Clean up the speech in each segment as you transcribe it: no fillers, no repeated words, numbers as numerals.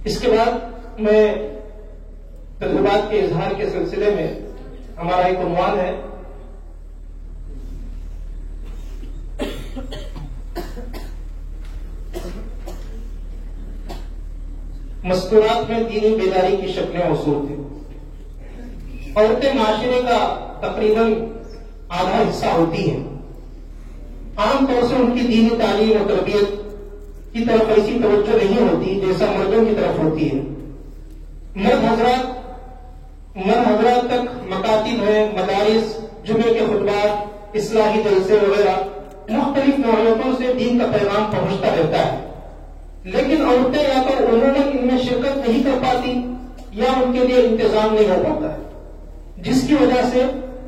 اس کے بعد میں تجربات کے اظہار کے سلسلے میں ہمارا ایک عنوان ہے مستورات میں دینی بیداری کی شکلیں اور صورتیں. عورتیں معاشرے کا تقریباً آدھا حصہ ہوتی ہیں. عام طور سے ان کی دینی تعلیم اور تربیت کی طرف ایسی توجہ نہیں ہوتی جیسا مردوں کی طرف ہوتی ہے. مرد حضرات تک مکاتب ہیں، مدارس، جمعے کے خطبات، اصلاحی جلسے وغیرہ مختلف نوعیتوں سے دین کا پیغام پہنچتا رہتا ہے، لیکن عورتیں یا تو عموماً ان میں شرکت نہیں کر پاتی یا ان کے لیے انتظام نہیں ہو پاتا ہے، جس کی وجہ سے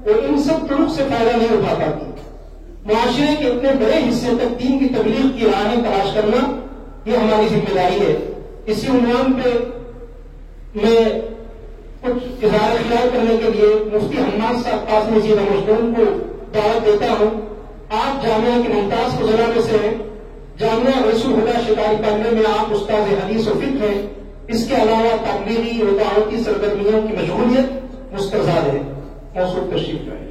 وہ ان سب طرق سے فائدہ نہیں اٹھا پاتی. معاشرے کے اتنے بڑے حصے تک دین کی تبلیغ کی راہیں تلاش کرنا یہ ہماری ذمہ داری ہے. اسی عنوان پہ میں کچھ اظہار خیال کرنے کے لیے مفتی حماد صاحب قاسم رضا مشدون کو دعوت دیتا ہوں. آپ جامعہ کے ممتاز فضلاء میں سے ہیں. جامعہ رسول الہدیٰ شکاری کالج میں آپ استاد حدیث و فقہ ہیں. اس کے علاوہ تبلیغی و دعوتی سرگرمیوں کی مشغولیت مستزاد ہے. موصول تشریف لائیں.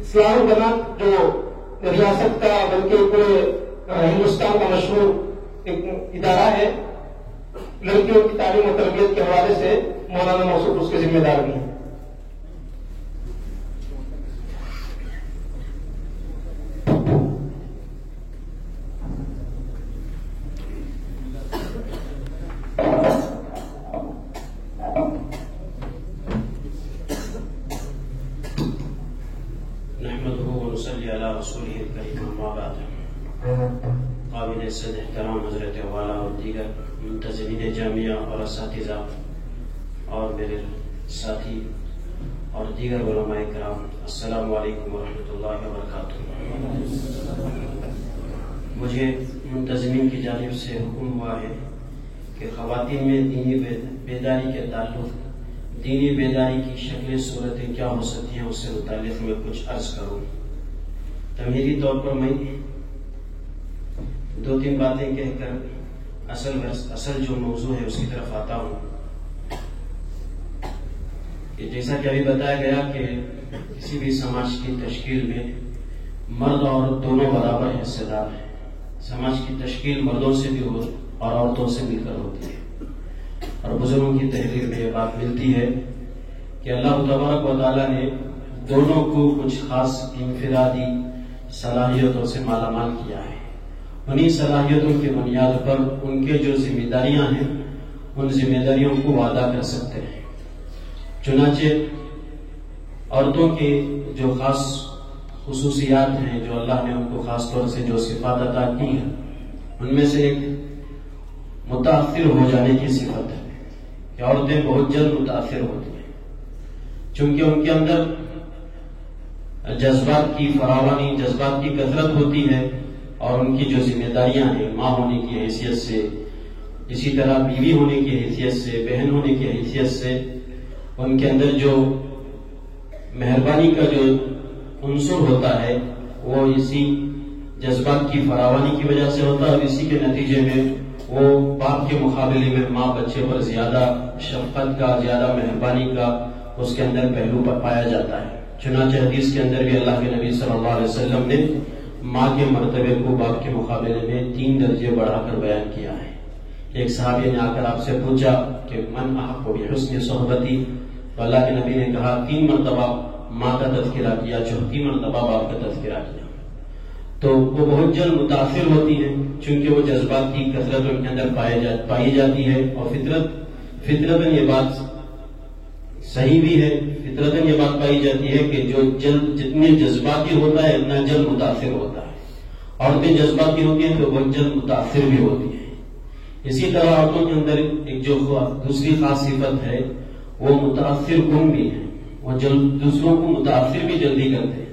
اصلاح البنات جو ریاست کا بلکہ پورے ہندوستان کا مشہور ایک ادارہ ہے، لڑکیوں کی تعلیم و تربیت کے حوالے سے مولانا موصوف اس کے ذمہ دار بھی ہیں. قابل عزت احترام حضرت والا اور دیگر منتظمین جامعہ اور اساتذہ اور میرے ساتھی اور دیگر علماء کرام، السلام علیکم ورحمۃ اللہ وبرکاتہ. مجھے منتظمین کی جانب سے حکم ہوا ہے کہ خواتین میں دینی بیداری کے تعلق دینی بیداری کی شکلیں صورتیں کیا ہو سکتی ہیں اس سے متعلق میں کچھ عرض کروں. تمہیدی طور پر میں دو تین باتیں کہہ کر اصل جو موضوع ہے اس کی طرف آتا ہوں. کہ جیسا کہ ابھی بتایا گیا کہ کسی بھی سماج کی تشکیل میں مرد اور عورت دونوں برابر حصے دار ہیں. سماج کی تشکیل مردوں سے بھی ہو اور عورتوں سے مل کر ہوتی ہے. اور بزرگوں کی تحریر میں یہ بات ملتی ہے کہ اللہ تبارک و تعالیٰ نے دونوں کو کچھ خاص انفرادی صلاحیتوں سے مالا مال کیا ہے. انہی صلاحیتوں کی بنیاد پر ان کے جو ذمہ داریاں ہیں ان ذمہ داریوں کو ادا کر سکتے ہیں. چنانچہ عورتوں کے جو خاص خصوصیات ہیں، جو اللہ نے ان کو خاص طور سے جو صفات عطا کی ہیں، ان میں سے ایک متاثر ہو جانے کی صفت ہے کہ عورتیں بہت جلد متاثر ہوتی ہیں، چونکہ ان کے اندر جذبات کی فراوانی، جذبات کی کثرت ہوتی ہے، اور ان کی جو ذمہ داریاں ہیں ماں ہونے کی حیثیت سے، اسی طرح بیوی ہونے کی حیثیت سے، بہن ہونے کی حیثیت سے، ان کے اندر جو مہربانی کا جو عنصر ہوتا ہے وہ اسی جذبات کی فراوانی کی وجہ سے ہوتا ہے، اور اسی کے نتیجے میں وہ باپ کے مقابلے میں ماں بچے پر زیادہ شفقت کا، زیادہ مہربانی کا اس کے اندر پہلو پر پایا جاتا ہے. چنانچہ حدیث کے اندر بھی اللہ کے نبی صلی اللہ علیہ وسلم نے ماں کے مرتبے کو باپ کے مقابلے میں 3 درجے بڑھا کر بیان کیا ہے. ایک صحابی نے آ کر آپ سے پوچھا کہ من احق بحسن صحبتی، تو اللہ کے نبی نے کہا 3 مرتبہ ماں کا تذکرہ کیا، 34 مرتبہ باپ کا تذکرہ کیا. تو وہ بہت جلد متاثر ہوتی ہیں چونکہ وہ جذبات کی کثرت ان کے اندر پائی جاتی ہے، اور فطرتاً یہ بات صحیح بھی ہے، فطرتاً یہ بات پائی جاتی ہے کہ جو جلد جتنے جذباتی ہوتا ہے اتنا جلد متاثر ہوتا ہے. عورتیں جذباتی ہوتی ہیں تو بہت جلد متاثر بھی ہوتی ہیں. اسی طرح عورتوں کے اندر ایک جو دوسری خاص صفت ہے وہ متاثر کن بھی ہے، وہ دوسروں کو متاثر بھی جلدی کرتے ہیں.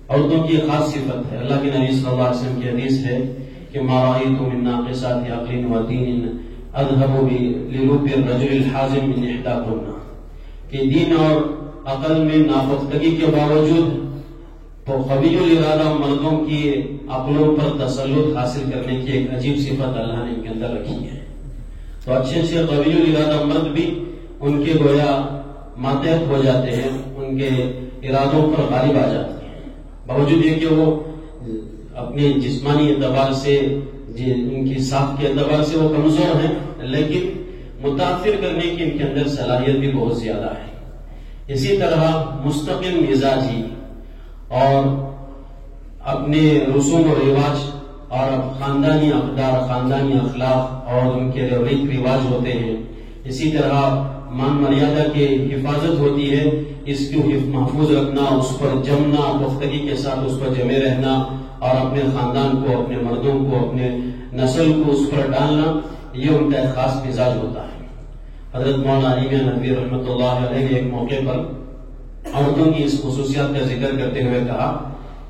عورتوں کی ایک خاص صفت ہے، اللہ کے نبی صلی اللہ علیہ وسلم کی حدیث ہے کہ ما رأيت من ناقصات عقل ودین اذهب للب الرجل الحازم من احداكن، کہ دین اور عقل میں ناپختگی کے باوجود تو قوی الارادہ مردوں کی عقلوں پر تسلط حاصل کرنے کی ایک عجیب صفت اللہ نے ان کے اندر رکھی ہے. تو اچھے اچھے قوی الارادہ مرد بھی ان کے گویا ماتحت ہو جاتے ہیں، ان کے ارادوں پر غالب آ جاتے ہیں، باوجود یہ کہ وہ اپنے جسمانی اعتبار سے ان کی ساخت کے اعتبار سے وہ کمزور ہیں، لیکن متاثر کرنے کی ان کے اندر صلاحیت بھی بہت زیادہ ہے. اسی طرح مستقل مزاجی اور اپنے رسوم و رواج اور خاندانی اقدار، خاندانی اخلاق اور ان کے ریت رواج ہوتے ہیں. اسی طرح مان مریادہ کی حفاظت ہوتی ہے، اس کو محفوظ رکھنا، اس پر جمنا، پختگی کے ساتھ اس پر جمے رہنا اور اپنے خاندان کو، اپنے مردوں کو، اپنے نسل کو اس پر ڈالنا، یہ ان کا ایک خاص مزاج ہوتا ہے. حضرت مولانا علی میاں ندوی رحمۃ اللہ علیہ نے ایک موقع پر عورتوں کی اس خصوصیات کا ذکر کرتے ہوئے کہا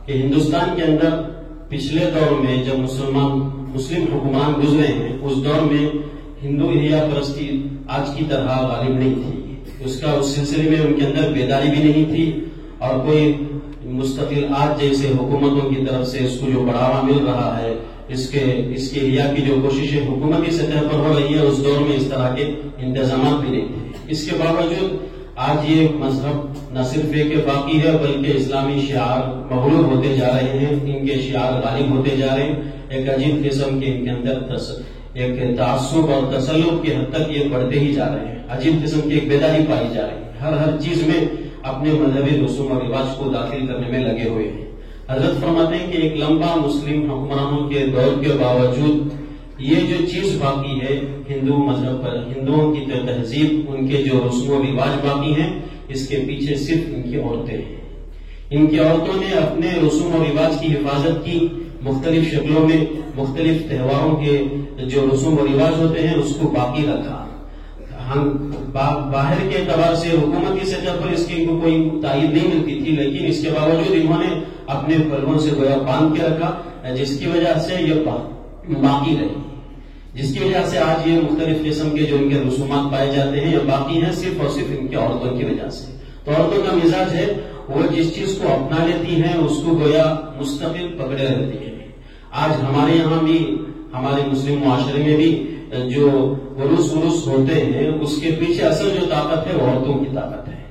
کہ ہندوستان کے اندر پچھلے دور میں جب مسلم حکمران گزرے ہیں، اس دور میں ہندو احیا پرستی آج کی طرح غالب نہیں تھی. اس سلسلے میں ان کے اندر بیداری بھی نہیں تھی، اور کوئی مستقل آج جیسے حکومتوں کی طرف سے اس کو جو بڑھاوا مل رہا ہے، اس کے احیا کی جو کوششیں حکومتی سطح پر ہو رہی ہے، اس دور میں اس طرح کے انتظامات بھی نہیں تھے. اس کے باوجود آج یہ مذہب نہ صرف ایک باقی ہے، بلکہ اسلامی شعار مغلوب ہوتے جا رہے ہیں، ان کے شعار غالب ہوتے جا رہے ہیں. ایک عجیب قسم کے ان کے اندر ایک تعصب اور تسلط کی حد تک یہ بڑھتے ہی جا رہے ہیں. عجیب قسم کی ایک بیداری پائی جا رہی ہے، ہر چیز میں اپنے مذہبی رسوم و رواج کو داخل کرنے میں لگے ہوئے ہیں. حضرت فرماتے ہیں کہ ایک لمبا مسلم حکمرانوں کے دور کے باوجود یہ جو چیز باقی ہے، ہندو مذہب پر ہندوؤں کی تہذیب، ان کے جو رسوم و رواج باقی ہیں، اس کے پیچھے صرف ان کی عورتیں ہیں. ان کی عورتوں نے اپنے رسوم و رواج کی حفاظت کی، مختلف شکلوں میں مختلف تہواروں کے جو رسوم و رواج ہوتے ہیں اس کو باقی رکھا. باہر کے اعتبار سے حکومتی سطح پر اس کی کوئی تائید نہیں ملتی تھی، لیکن اس کے باوجود انہوں نے اپنے پلووں سے گویا باندھ کے رکھا، جس کی وجہ سے یہ باقی رہی، جس کی وجہ سے آج یہ مختلف قسم کے جو ان کے رسومات پائے جاتے ہیں یہ باقی ہیں صرف اور صرف ان کی عورتوں کی وجہ سے. تو عورتوں کا مزاج ہے وہ جس چیز کو اپنا لیتی ہیں اس کو گویا مستقل پکڑے رہتی ہے. آج ہمارے یہاں بھی، ہمارے مسلم معاشرے میں بھی جو عروس ہوتے ہیں، اس کے پیچھے اصل جو طاقت ہے وہ عورتوں کی طاقت ہے.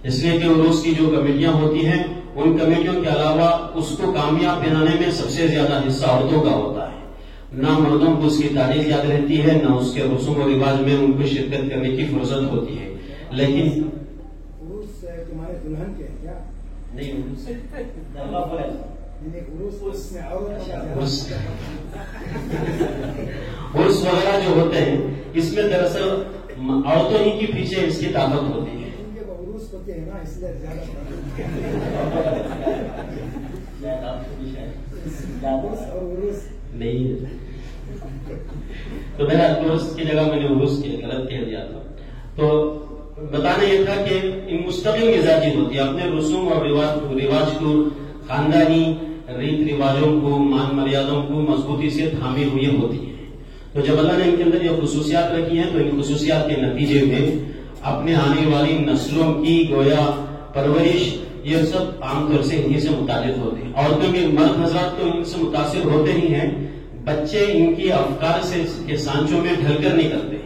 اس لیے کہ عروس کی جو کمیٹیاں ہوتی ہیں، ان کمیٹیوں کے علاوہ اس کو کامیاب بنانے میں سب سے زیادہ حصہ عورتوں کا ہوتا ہے. نہ مردوں کو اس کی تاریخ یاد رہتی ہے، نہ اس کے رسوم و رواج میں ان کو شرکت کرنے کی فرصت ہوتی ہے. لیکن تمہارے دلہن کے کیا نہیں، عرس وغیرہ جو ہوتے ہیں اس میں دراصل عورتوں ہی کے پیچھے اس کی طاقت ہوتی ہے. عروس ہوتے ہیں نا، اس لیے نہیں، تو میرا عرس کی جگہ میں نے عروس کی غلط کہہ دیا تھا. تو بتانا یہ تھا کہ ان مستقل مزاجی ہوتی ہے، اپنے رسوم اور رواج کو، خاندانی ریت رواجوں کو، مان مریادوں کو مضبوطی سے تھامی ہوئی ہوتی ہے. تو جب اللہ نے ان کے اندر یہ خصوصیات رکھی ہیں تو ان خصوصیات کے نتیجے میں اپنے آنے والی نسلوں کی گویا پرورش، یہ سب عام طور سے انہی سے متعلق ہوتے ہیں. عورتوں کے مرد حضرات تو ان سے متاثر ہوتے ہی ہیں، بچے ان کی افکار سے کے سانچوں میں ڈھل کر نکلتے ہیں.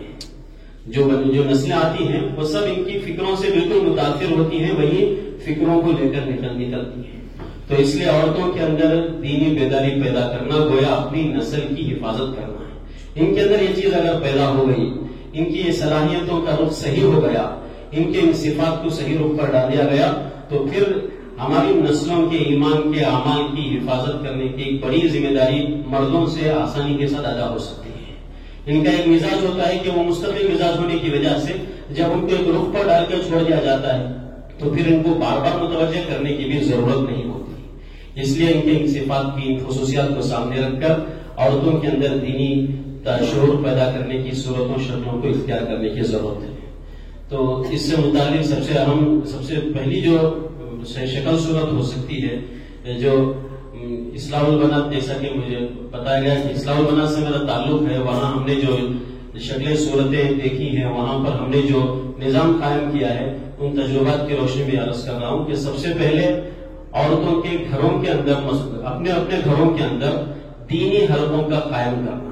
جو نسلیں آتی ہیں وہ سب ان کی فکروں سے بالکل متاثر ہوتی ہیں، وہی فکروں کو لے کر نکلتی ہیں. تو اس لیے عورتوں کے اندر دینی بیداری پیدا کرنا گویا اپنی نسل کی حفاظت کرنا ہے. ان کے اندر یہ چیز اگر پیدا ہو گئی، ان کی یہ صلاحیتوں کا رخ صحیح ہو گیا، ان کے ان صفات کو صحیح رخ پر ڈال دیا گیا، تو پھر ہماری نسلوں کے ایمان کے اعمال کی حفاظت کرنے کی ایک بڑی ذمہ داری مردوں سے آسانی کے ساتھ ادا ہو سکتی ہے. ان کا ایک مزاج ہوتا ہے کہ وہ مستقل مزاج ہونے کی وجہ سے جب ان کو ایک رخ پر ڈال کر چھوڑ دیا جاتا ہے تو پھر ان کو بار بار متوجہ کرنے کی بھی ضرورت نہیں ہوتی. اس لیے ان کے ان صفات کی خصوصیات کو سامنے رکھ کر عورتوں کے اندر دینی شعور پیدا کرنے کی صورتوں شکلوں کو اختیار کرنے کی ضرورت ہے. تو اس سے متعلق سب سے اہم، سب سے پہلی جو شکل صورت ہو سکتی ہے، جو اصلاح البنات، جیسا کہ مجھے بتایا گیا کہ اصلاح البنات سے میرا تعلق ہے، وہاں ہم نے جو شکلیں صورتیں دیکھی ہیں، وہاں پر ہم نے جو نظام قائم کیا ہے، ان تجربات کی روشنی میں عرض کر رہا ہوں کہ سب سے پہلے عورتوں کے گھروں کے اندر اپنے اپنے گھروں کے اندر دینی حلقوں کا قائم کرنا،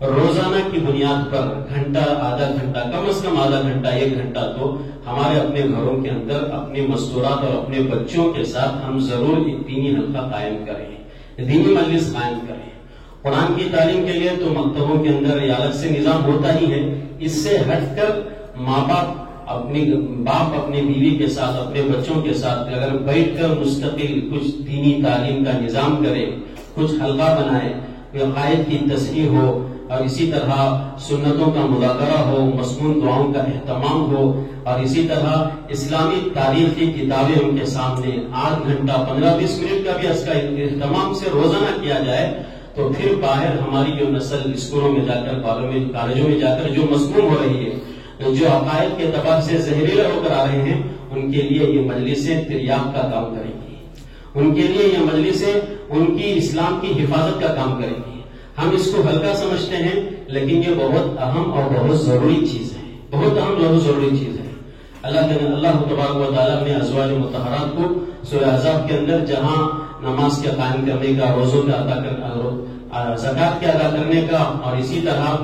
روزانہ کی بنیاد پر گھنٹہ آدھا گھنٹہ، کم از کم آدھا گھنٹہ 1 گھنٹہ تو ہمارے اپنے گھروں کے اندر اپنی مستورات اور اپنے بچوں کے ساتھ ہم ضرور ایک دینی حلقہ قائم کریں، دینی مجلس قائم کریں۔ قرآن کی تعلیم کے لیے تو مکتبوں کے اندر یہ الگ سے نظام ہوتا ہی ہے، اس سے ہٹ کر ماں باپ اپنی بیوی کے ساتھ اپنے بچوں کے ساتھ اگر بیٹھ کر مستقل کچھ دینی تعلیم کا نظام کرے، کچھ حلقہ بنائے، عقائد کی تصحیح ہو اور اسی طرح سنتوں کا مذاکرہ ہو، مسنون دعاؤں کا اہتمام ہو، اور اسی طرح اسلامی تاریخ کی کتابیں ان کے سامنے 8 گھنٹہ 15-20 منٹ کا بھی اس کا اہتمام سے روزانہ کیا جائے، تو پھر باہر ہماری جو نسل اسکولوں میں جا کر کالجوں میں جا کر جو مسموم ہو رہی ہے، جو عقائد کے اعتبار سے زہریلے ہو کر آ رہے ہیں، ان کے لیے یہ مجلسیں تریاق کا کام کریں گی، ان کے لیے یہ مجلسیں ان کی اسلام کی حفاظت کا کام کریں گی۔ ہم اس کو ہلکا سمجھتے ہیں، لیکن یہ بہت اہم اور بہت ضروری چیز ہے، بہت اہم بہت ضروری چیز ہے۔ اللہ تبارک و تعالیٰ نے ازواج مطہرات کو سورہ احزاب کے اندر جہاں نماز کے قائم کرنے کا، روزوں کا ادا کرنا، زکات کے ادا کرنے کا، اور اسی طرح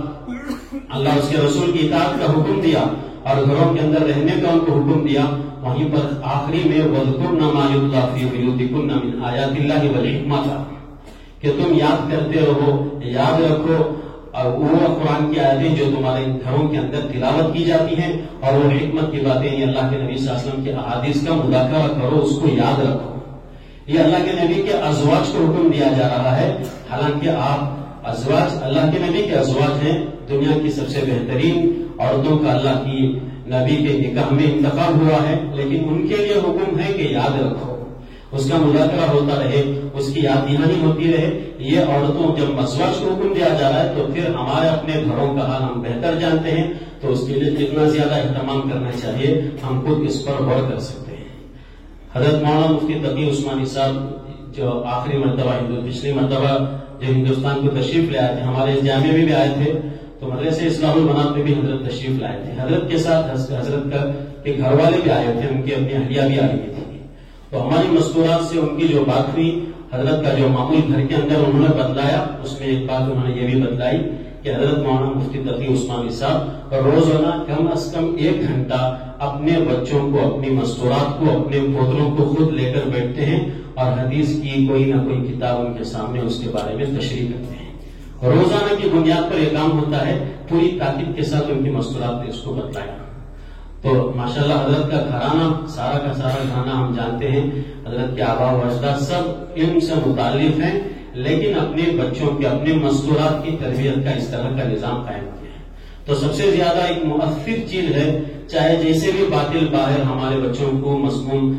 اللہ اس کے رسول کی اطاعت کا حکم دیا اور گھروں کے اندر رہنے کا ان کو حکم دیا، وہیں پر آخری میں وَاذْكُرْنَ مَا يُتْلَىٰ فِي بُيُوتِكُنَّ مِنْ آيَاتِ اللَّهِ وَالْحِكْمَةِ، کہ تم یاد کرتے رہو، یاد رکھو اور وہ قرآن کی آیتیں جو تمہارے گھروں کے اندر تلاوت کی جاتی ہیں، اور وہ حکمت کی باتیں، یہ اللہ کے نبی صلی اللہ علیہ وسلم کے احادیث کا مذاکرہ کرو، اس کو یاد رکھو۔ یہ اللہ کے نبی کے ازواج کو حکم دیا جا رہا ہے، حالانکہ آپ ازواج اللہ کے نبی کے ازواج ہیں، دنیا کی سب سے بہترین عورتوں کا اللہ کی نبی کے نکاح میں انتخاب ہوا ہے، لیکن ان کے لیے حکم ہے کہ یاد رکھو، اس کا مذاکرہ ہوتا رہے، اس کی یاد دہانی ہوتی رہے۔ یہ عورتوں جب ازواج کو حکم دیا جا رہا ہے تو پھر ہمارے اپنے گھروں کا حال ہم بہتر جانتے ہیں، تو اس کے لیے کتنا زیادہ اہتمام کرنا چاہیے، ہم خود اس پر غور کر سکتے ہیں۔ حضرت مولانا مفتی تقی عثمانی صاحب جو آخری مرتبہ پچھلی مرتبہ جو ہندوستان کو تشریف لے آئے تھے، ہمارے جامعے میں بھی آئے تھے، تو مدرسے اسلام البنات میں بھی حضرت تشریف لائے تھے۔ حضرت کے ساتھ حضرت کے گھر والے بھی آئے تھے، ان کی اپنی اہلیہ بھی آئی ہوئی تھی، تو ہماری مستورات سے ان کی جو بات ہوئی، حضرت کا جو معمول گھر کے اندر انہوں نے بدلایا، اس میں ایک بات انہوں نے یہ بھی بدلائی کہ حضرت مولانا مفتی تقی عثمانی صاحب روزانہ کم از کم 1 گھنٹہ اپنے بچوں کو، اپنی مستورات کو، اپنے پوتروں کو خود لے کر بیٹھتے ہیں اور حدیث کی کوئی نہ کوئی کتاب ان کے سامنے اس کے بارے میں تشریح کرتے ہیں۔ روزانہ کی بنیاد پر یہ کام ہوتا ہے، پوری تاکید کے ساتھ ان کی مستورات نے اس کو بتلایا۔ تو ماشاءاللہ حضرت کا گھرانہ، سارا کا سارا گھرانہ ہم جانتے ہیں، حضرت کے آبا و اجداد سب علم سے متعلق ہیں، لیکن اپنے بچوں کے، اپنے مستورات کی تربیت کا اس طرح کا نظام قائم کیا ہے۔ تو سب سے زیادہ ایک مؤثر چیز ہے، چاہے جیسے بھی باطل باہر ہمارے بچوں کو مسموم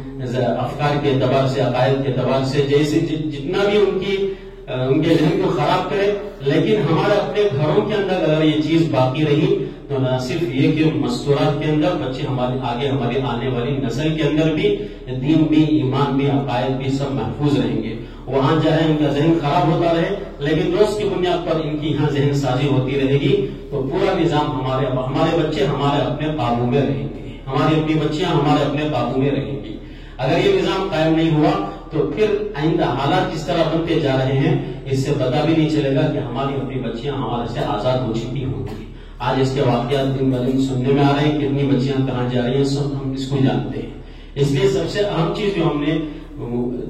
افکار کے اعتبار سے، عقائد کے اعتبار سے، جیسے جتنا بھی ان کے ذہن کو خراب کرے، لیکن ہمارے اپنے گھروں کے اندر اگر یہ چیز باقی رہی تو نہ صرف یہ کہ مستورات کے اندر بچے ہمارے آگے، ہماری آنے والی نسل کے اندر بھی دین بھی، ایمان بھی، عقائد بھی سب محفوظ رہیں گے۔ وہاں چاہے ان کا ذہن خراب ہوتا رہے، لیکن روز کی بنیاد پر ان کی یہاں ذہن سازی ہوتی رہے گی، تو پورا نظام ہمارے بچے ہمارے اپنے قابو میں رہیں گے، ہماری اپنی بچیاں ہمارے اپنے قابو میں رہیں گی۔ اگر یہ نظام قائم نہیں ہوا تو پھر آئندہ حالات جس طرح بنتے جا رہے ہیں، اس سے پتہ بھی نہیں چلے گا کہ ہماری اپنی بچیاں ہمارے سے آزاد ہو چکی ہوں گی۔ آج اس کے واقعات دن بدن سننے میں آ رہے ہیں، کتنی بچیاں کہاں جا رہی ہیں، سب ہم اس کو جانتے ہیں۔ اس لیے سب سے اہم چیز جو ہم نے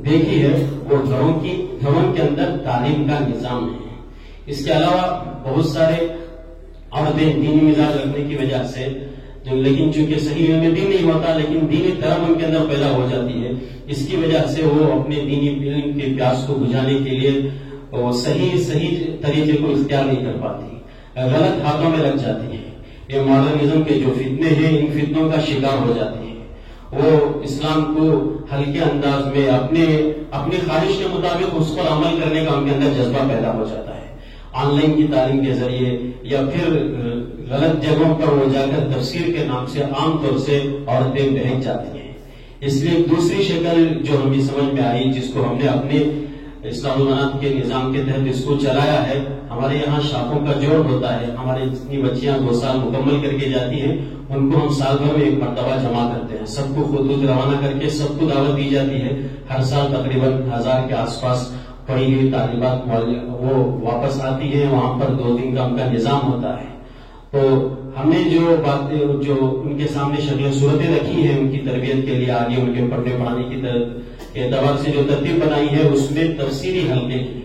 دیکھی ہے وہ گھروں کے اندر تعلیم کا نظام ہے۔ اس کے علاوہ بہت سارے عورتیں دینی مزاج رکھنے کی وجہ سے لیکن چونکہ صحیح میں دین نہیں ہوتا، لیکن دینی طرف ان کے اندر پیدا ہو جاتی ہے، اس کی وجہ سے وہ اپنے دینی علم کے پیاس کو بجھانے کے لیے صحیح طریقے کو اختیار نہیں کر پاتی، غلط ہاتھوں میں لگ جاتی ہے۔ یہ ماڈرنزم کے جو فتنے ہیں، ان فتنوں کا شکار ہو جاتی ہیں۔ وہ اسلام کو ہلکے انداز میں اپنی خواہش کے مطابق اس پر عمل کرنے کا ان کے اندر جذبہ پیدا ہو جاتا ہے، آن لائن کی تعلیم کے ذریعے، یا پھر غلط جگہوں پر وہ جا کر تفسیر کے نام سے عام طور سے عورتیں بہک جاتی ہیں۔ اس لیے دوسری شکل جو ہمیں سمجھ میں آئی، جس کو ہم نے اپنے اصلاح البنات کے نظام کے تحت اسکول چلایا ہے. ہمارے یہاں شاخوں کا جوڑ ہوتا ہے. ہماری جتنی بچیاں 2 سال مکمل کر کے جاتی ہیں ان کو ہم سال بھر میں 1 مرتبہ جمع کرتے ہیں. سب کو خطوط روانہ کر کے سب کو دعوت دی جاتی ہے. ہر سال تقریباً 1000 کے آس پاس پڑھی ہوئی طالبات وہ واپس آتی ہیں. وہاں پر 2 دن کا ان کا نظام ہوتا ہے. تو ہم نے جو باتیں جو ان کے سامنے شکل صورتیں رکھی ہیں ان کی تربیت کے لیے آگے ان کے پڑھنے پڑھانے کی اعتبار سے جو ترتیب بنائی ہے اس میں تفسیری حلقے کی.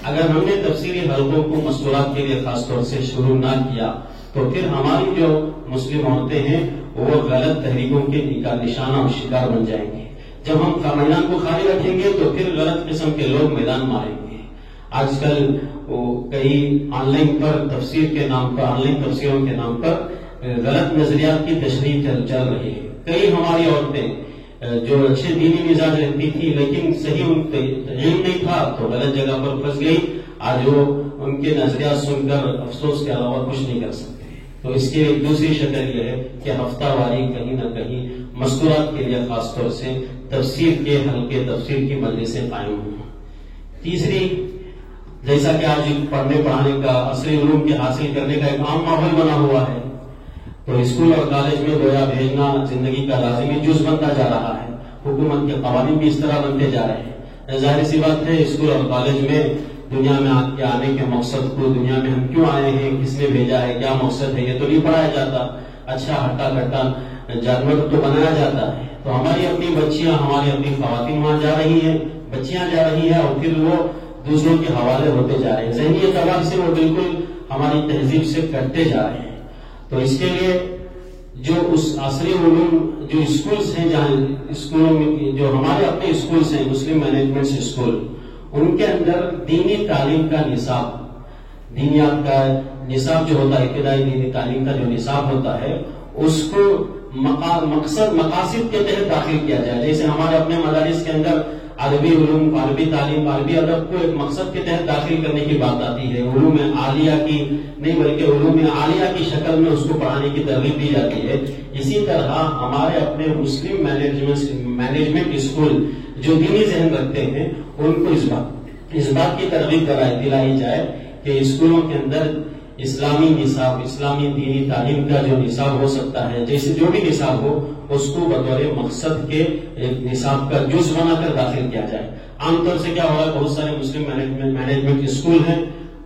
اگر ہم نے تفسیری حلقوں کو مستورات کے لیے خاص طور سے شروع نہ کیا تو پھر ہماری جو مسلم عورتیں ہیں وہ غلط تحریکوں کے نشانہ اور شکار بن جائیں گے. جب ہم میدان کو خالی رکھیں گے تو پھر غلط قسم کے لوگ میدان ماریں گے. آج کل کئی آن لائن پر تفسیر کے نام پر آن لائن تفسیروں کے نام پر غلط نظریات کی تشریح چل رہی ہے. کئی ہماری عورتیں جو اچھے دینی مزاج رہتی تھی لیکن صحیح ان کو علم نہیں تھا تو غلط جگہ پر پھنس گئی. آج وہ ان کے نظریات سن کر افسوس کے علاوہ کچھ نہیں کر سکتے. تو اس کی ایک دوسری شکل یہ ہے کہ ہفتہ واری کہیں نہ کہیں مستورات کے لیے خاص طور سے تفسیر کے حلقے تفسیر کی مجلسیں قائم ہوں. تیسری، جیسا کہ آج پڑھنے پڑھانے کا عصری علوم کے حاصل کرنے کا ایک عام ماحول بنا ہوا ہے تو اسکول اور کالج میں گویا بھیجنا زندگی کا لازمی جز بنتا جا رہا ہے. حکومت کے قوانین بھی اس طرح بنتے جا رہے ہیں. ظاہر سی بات ہے اسکول اور کالج میں دنیا میں آنے کے مقصد کو، دنیا میں ہم کیوں آئے ہیں، کس نے بھیجا ہے، کیا مقصد ہے، یہ تو نہیں پڑھایا جاتا. اچھا ہٹا کٹا جانور تو بنایا جاتا ہے. تو ہماری اپنی بچیاں، ہماری اپنی خواتین وہاں جا رہی ہیں، بچیاں جا رہی ہیں اور پھر وہ دوسروں کے حوالے ہوتے جا رہے ہیں. ذہنی اعتبار سے وہ بالکل ہماری تہذیب سے کٹتے جا رہے ہیں. تو اس کے لیے جو اس عصری علوم جو اسکولز ہیں، جہاں اسکولوں میں جو ہمارے اپنے اسکولز ہیں مسلم مینجمنٹ اسکول، ان کے اندر دینی تعلیم کا نصاب، دینیات کا نصاب جو ہوتا ہے، ابتدائی دینی تعلیم کا جو نصاب ہوتا ہے اس کو مقاصد کے تحت داخل کیا جائے. جیسے ہمارے اپنے مدارس کے اندر عربی علوم، عربی تعلیم، عربی ادب کو ایک مقصد کے تحت داخل کرنے کی بات آتی ہے. علوم عالیہ کی نہیں بلکہ علوم عالیہ کی شکل میں اس کو پڑھانے کی ترغیب دی جاتی ہے. اسی طرح ہمارے اپنے مسلم مینجمنٹ اسکول جو دینی ذہن رکھتے ہیں ان کو اس بات کی ترغیب دلائی جائے کہ اسکولوں کے اندر اسلامی نصاب، اسلامی دینی تعلیم کا جو نصاب ہو سکتا ہے، جیسے جو بھی نصاب ہو اس کو بطور مقصد کے نصاب کا جز بنا کر داخل کیا جائے. عام طور سے کیا ہوگا، بہت سارے مسلم مینجمنٹ اسکول ہیں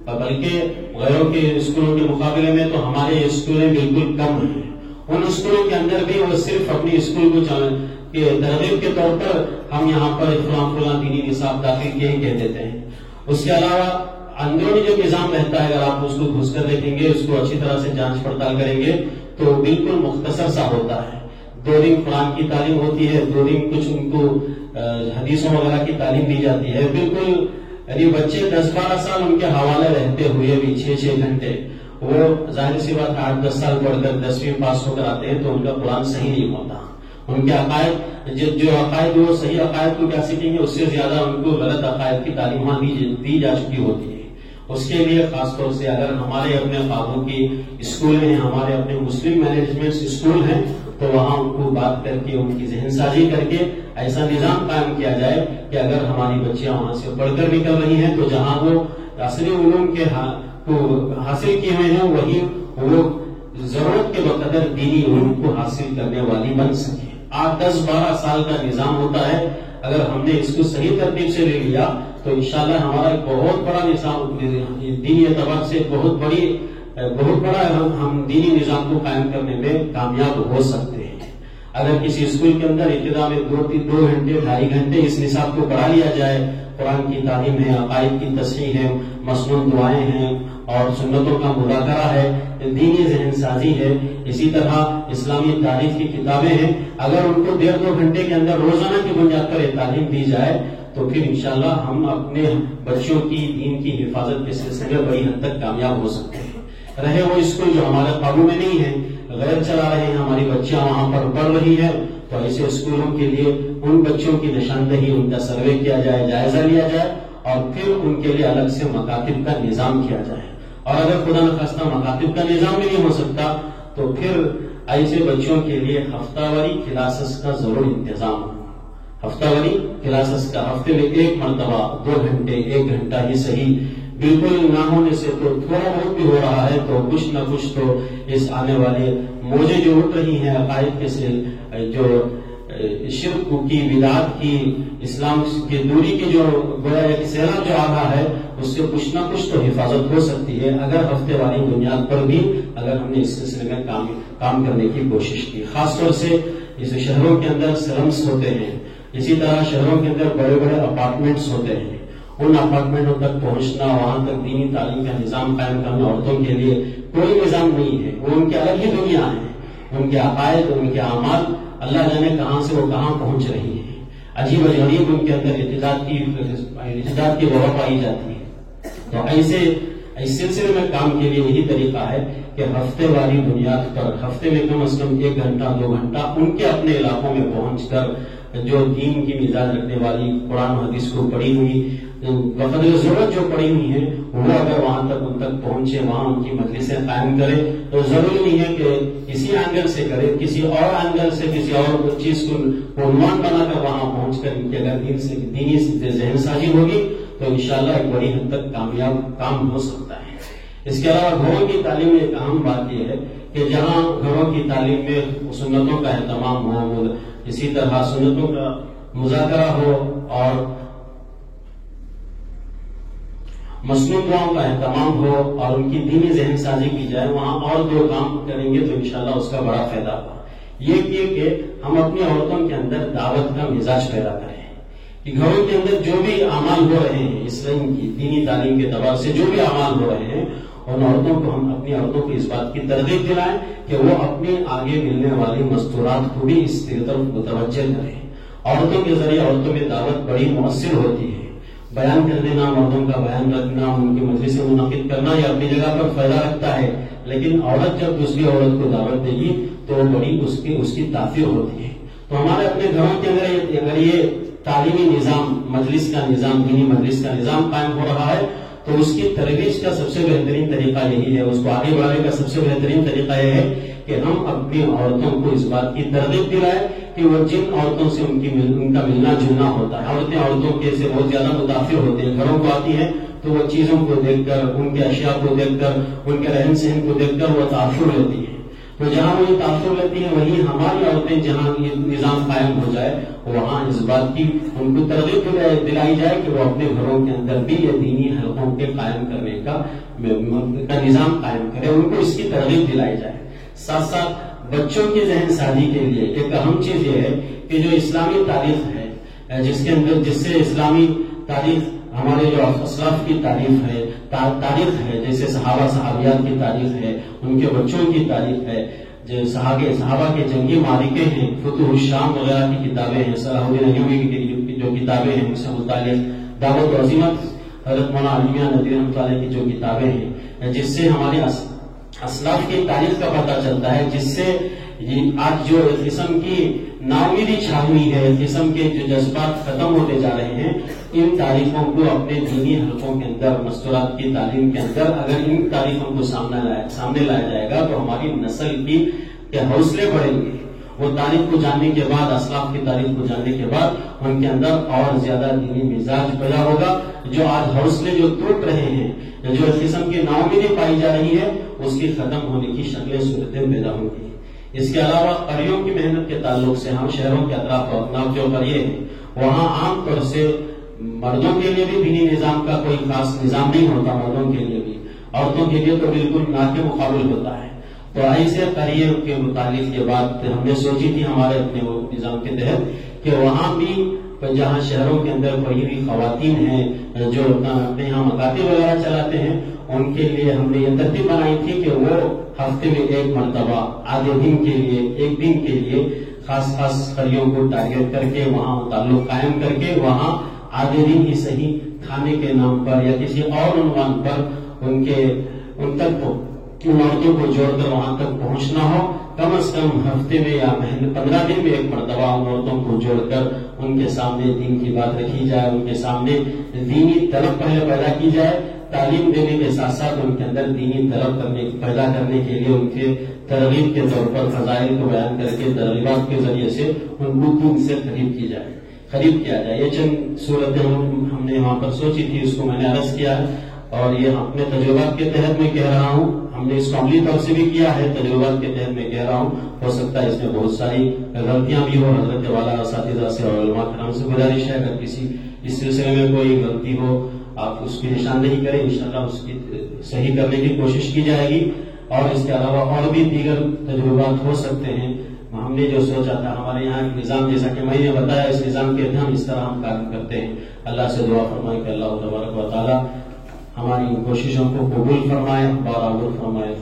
بلکہ غیروں کے اسکولوں کے مقابلے میں تو ہمارے اسکولیں بالکل کم ہیں. ان اسکولوں کے اندر بھی وہ صرف اپنی اسکول کو ترغیب کے طور پر ہم یہاں پر فلاں دینی نصاب داخل کیے ہی کہہ دیتے ہیں. اس کے علاوہ اندرونی جو نظام رہتا ہے اگر آپ اس کو گھس کر دیکھیں گے، اس کو اچھی طرح سے جانچ پڑتال کریں گے تو بالکل مختصر سا ہوتا ہے. 2 دن قرآن کی تعلیم ہوتی ہے، 2 دن کچھ ان کو حدیثوں وغیرہ کی تعلیم دی جاتی ہے. بالکل یعنی بچے 10-12 سال ان کے حوالے رہتے ہوئے بھی 6-6 گھنٹے وہ ظاہر سی بات 8-10 سال پڑھ کر 10ویں پاس ہو کر آتے ہیں تو ان کا قرآن صحیح نہیں ہوتا. ان کے عقائد جو عقائد وہ صحیح عقائد کو کیا سیکھیں گے، اس سے زیادہ ان کو غلط عقائد کی تعلیم دی جا چکی ہوتی ہے. اس کے لیے خاص طور سے اگر ہمارے اپنے خوابوں کی اسکول ہیں، ہمارے اپنے مسلم مینجمنٹ اسکول ہیں تو وہاں ان کو بات کر کے ان کی ذہن سازی کر کے ایسا نظام قائم کیا جائے کہ اگر ہماری بچیاں وہاں سے پڑھ کر نکل رہی ہیں تو جہاں وہ عصری علوم کے حاصل کیے ہوئے ہیں وہی وہ ضرورت کے بقدر دینی علوم کو حاصل کرنے والی بن سکے. 8-10-12 سال کا نظام ہوتا ہے. اگر ہم نے اس کو صحیح ترتیب سے لے لیا تو انشاءاللہ ہمارا ایک بہت بڑا نظام دینی اعتبار سے بہت بڑا ہم دینی نظام کو قائم کرنے میں کامیاب ہو سکتے ہیں. اگر کسی اسکول کے اندر ابتدا میں 2 گھنٹے 2.5 گھنٹے اس نصاب کو پڑھا لیا جائے، قرآن کی تعلیم ہے، عقائد کی تصحیح ہے، مسنون دعائیں ہیں اور سنتوں کا مذاکرہ ہے، دینی ذہن سازی ہے، اسی طرح اسلامی تاریخ کی کتابیں ہیں، اگر ان کو 1.5-2 گھنٹے کے اندر روزانہ کی بنیاد پر تعلیم دی جائے تو پھر انشاءاللہ ہم اپنے بچوں کی دین کی حفاظت کے سلسلے میں بڑی حد تک کامیاب ہو سکتے ہیں. رہے وہ اسکول جو ہمارے قابو میں نہیں ہے، غیر چلا رہے ہیں، ہماری بچیاں وہاں پر پڑھ رہی ہیں تو ایسے اسکولوں کے لیے ان بچوں کی نشاندہی، ان کا سروے کیا جائے، جائزہ لیا جائے اور پھر ان کے لیے الگ سے مکاتب کا نظام کیا جائے. اور اگر خدا نخواستہ مکاتب کا نظام بھی نہیں ہو سکتا تو پھر ایسے بچوں کے لیے ہفتہ واری کلاسز کا ضرور انتظام ہو. ہفتہ واری کلاسز کا ہفتے میں 1 مرتبہ 2 گھنٹے 1 گھنٹہ ہی صحیح، بالکل نہ ہونے سے تو تھوڑا بہت بھی ہو رہا ہے تو کچھ نہ کچھ تو اس آنے والے موجیں جو اٹھ رہی ہیں عقائد کے جو شرک کی، بدعات کی، اسلام کی دوری کی جو گویا ایک سیلاب جو آ رہا ہے، اس سے کچھ نہ کچھ تو حفاظت ہو سکتی ہے اگر ہفتے والی بنیاد پر بھی اگر ہم نے اس سلسلے میں کام کرنے کی کوشش کی. خاص طور سے جیسے شہروں کے اندر سلمس ہوتے ہیں، اسی طرح شہروں کے اندر بڑے بڑے اپارٹمنٹس ہوتے ہیں، ان اپارٹمنٹوں تک پہنچنا، وہاں تک دینی تعلیم کا نظام قائم کرنا عورتوں کے لیے کوئی نظام نہیں ہے. وہ ان کی الگ ہی دنیا ہے، ان کے عقائد، ان کے اعمال اللہ جانے کہاں سے وہ کہاں پہنچ رہی ہیں. عجیب و غریب ان کے اندر ارتداد کی وبا پائی جاتی ہے. تو ایسے اس سلسلے میں کام کے لیے یہی طریقہ ہے کہ ہفتے والی بنیاد پر ہفتے میں کم از کم 1 گھنٹہ 2 گھنٹہ ان کے اپنے علاقوں میں پہنچ کر جو دین کی مزاج رکھنے والی قرآن و حدیث کو پڑھی ہوئی بقدر ضرورت جو پڑھی ہوئی ہیں وہ اگر وہاں تک ان تک پہنچے، وہاں ان کی مجلسیں قائم کرے، تو ضروری نہیں ہے کہ کسی اینگل سے کرے، کسی اور اینگل سے کسی اور چیز کو عنوان بنا کر وہاں پہنچ کر ان کے اگر دینی ذہن سازی ہوگی تو انشاءاللہ ایک بڑی حد تک کامیاب کام ہو سکتا ہے. اس کے علاوہ گھروں کی تعلیم میں ایک اہم بات یہ ہے کہ جہاں گھروں کی تعلیم میں سنتوں کا اہتمام ہو، اسی طرح سنتوں کا مذاکرہ ہو اور مسنون دعاؤں کا اہتمام ہو اور ان کی دینی ذہن سازی کی جائے، وہاں اور 2 کام کریں گے تو انشاءاللہ اس کا بڑا فائدہ ہوگا. یہ کہ ہم اپنی عورتوں کے اندر دعوت کا مزاج پیدا کریں کہ گھروں کے اندر جو بھی اعمال ہو رہے ہیں اسلام کی دینی تعلیم کے اعتبار سے جو بھی اعمال ہو رہے ہیں، ان عورتوں کو ہم اپنی عورتوں کو اس بات کی ترغیب دلائیں کہ وہ اپنے آگے ملنے والی مستورات کو بھی اس طرف متوجہ کریں. عورتوں کے ذریعے عورتوں میں دعوت بڑی مؤثر ہوتی ہے. بیان کر دینا، مردوں کا بیان رکھنا، ان کی مجلسیں منعقد کرنا یہ اپنی جگہ پر فائدہ رکھتا ہے، لیکن عورت جب دوسری عورت کو دعوت دے گی تو بڑی اس کی تاثیر ہوتی ہے. تو ہمارے اپنے گھروں کے اندر اگر یہ تعلیمی نظام، مجلس کا نظام، دینی مجلس کا نظام قائم ہو رہا ہے تو اس کی ترویج کا سب سے بہترین طریقہ یہی ہے، اس کو آگے بڑھانے کا سب سے بہترین طریقہ یہ ہے کہ ہم اپنی عورتوں کو اس بات کی ترغیب دلائیں کہ وہ جن عورتوں سے ان کا ملنا جلنا ہوتا ہے، عورتوں کے سے بہت زیادہ متاثر ہوتے ہیں، گھروں کو آتی ہیں تو وہ چیزوں کو دیکھ کر، ان کے اشیاء کو دیکھ کر، ان کے رہن سہن کو دیکھ کر وہ تاثر لیتی ہیں. تو جہاں وہ یہ تاثر لیتی ہیں وہیں ہماری عورتیں جہاں یہ نظام قائم ہو جائے وہاں اس بات کی ان کو ترغیب دلائی جائے کہ وہ اپنے گھروں کے اندر بھی یہ دینی حلقوں کے قائم کرنے کا نظام قائم کرے، ان کو اس کی ترغیب دلائی جائے. ساتھ ساتھ بچوں کی ذہن سازی کے لیے ایک اہم چیز یہ ہے کہ جو اسلامی تاریخ ہے جس سے اسلامی تاریخ ہمارے جو اسلاف کی تاریخ ہے جیسے صحابہ صحابیات کی تاریخ ہے، ان کے بچوں کی تاریخ ہے، جو صحابہ کے جنگی معرکے ہیں، فتوح الشام وغیرہ کی کتابیں ہیں، صلاح الدین ایوبی کی جو کتابیں ہیں ان سے متعلق، دعوت و عظیمت حضرت مولانا علی میاں ندوی رحمۃ اللہ علیہ کی جو کتابیں ہیں جس سے ہمارے اسلاف کی تاریخ کا پتہ چلتا ہے، جس سے آج جو ایک قسم کی ناامیدی چھا ہوئی ہے، ایک قسم کے جو جذبات ختم ہوتے جا رہے ہیں، ان تاریخوں کو اپنے دینی حلقوں کے اندر، مستورات کی تعلیم کے اندر اگر ان تاریخوں کو سامنے لایا جائے گا تو ہماری نسل کے حوصلے بڑھیں گے. وہ تاریخ کو جاننے کے بعد، اسلاف کی تاریخ کو جاننے کے بعد ان کے اندر اور زیادہ دینی مزاج پیدا ہوگا. جو آج حوصلے جو ٹوٹ رہے ہیں، جو اس قسم کی ناامیدی پائی جا رہی ہے، اس کی ختم ہونے کی شکلیں صورتیں پیدا ہوں گی. اس کے علاوہ قریوں کی محنت کے تعلق سے ہم شہروں کے اطراف و اطناف جو قریے ہیں وہاں عام طور سے مردوں کے لیے بھی دینی نظام کا کوئی خاص نظام نہیں ہوتا، مردوں کے لیے بھی، عورتوں کے لیے تو بالکل نہ کے مقابل ہوتا ہے. تو ایسے قریے کے متعلق یہ بات ہم نے سوچی تھی ہمارے اپنے نظام کے تحت کہ وہاں بھی جہاں شہروں کے اندر پڑھی ہوئی خواتین ہیں جو اپنے یہاں مکاتب وغیرہ چلاتے ہیں، ان کے لیے ہم نے یہ ترتیب بنائی تھی کہ وہ ہفتے میں 1 مرتبہ آدھے دن کے لیے، 1 دن کے لیے خاص قریوں کو ٹارگیٹ کر کے وہاں تعلق قائم کر کے وہاں آدھے دن ہی صحیح کھانے کے نام پر یا کسی اور عنوان پر ان تک ان عورتوں کو جوڑ کر وہاں تک پہنچنا ہو. کم از کم ہفتے میں یا 15 دن میں 1 مرتبہ ان عورتوں کو جوڑ کر ان کے سامنے دین کی بات رکھی جائے، ان کے سامنے دینی طلب پہلے پیدا کی جائے. تعلیم دینے کے ساتھ ساتھ ان کے اندر دینی طلب پیدا کرنے کے لیے ان کے ترغیب کے طور پر فضائل کو بیان کر کے ترغیبات کے ذریعے سے ان کو دین سے قریب کی جائے. خرید کیا جائے. یہ چند صورتیں ہم نے وہاں پر سوچی تھی، اس کو میں نے عرض کیا ہے، اور یہ اپنے تجربات کے تحت میں کہہ رہا ہوں. ہم نے اس کو عملی طور سے بھی کیا ہے، تجربات کے تحت میں کہہ رہا ہوں. ہو سکتا ہے اس میں بہت ساری غلطیاں بھی ہو. حضرت والا اساتذہ سے اور علماء کرام سے گزارش ہے، اگر کسی اس سلسلے میں کوئی غلطی ہو آپ اس کی نشاندہی کریں، انشاءاللہ اس کی صحیح کرنے کی کوشش کی جائے گی. اور اس کے علاوہ اور بھی دیگر تجربات ہو سکتے ہیں. ہم نے جو سوچا تھا، ہمارے یہاں ایک نظام جیسا کہ میں نے بتایا، اس نظام کے تحت اس طرح ہم کام کرتے ہیں. اللہ سے دعا فرمائے کہ اللہ تبارک و تعالی ہماری کوششوں کو قبول فرمائے، بارآور فرمائے.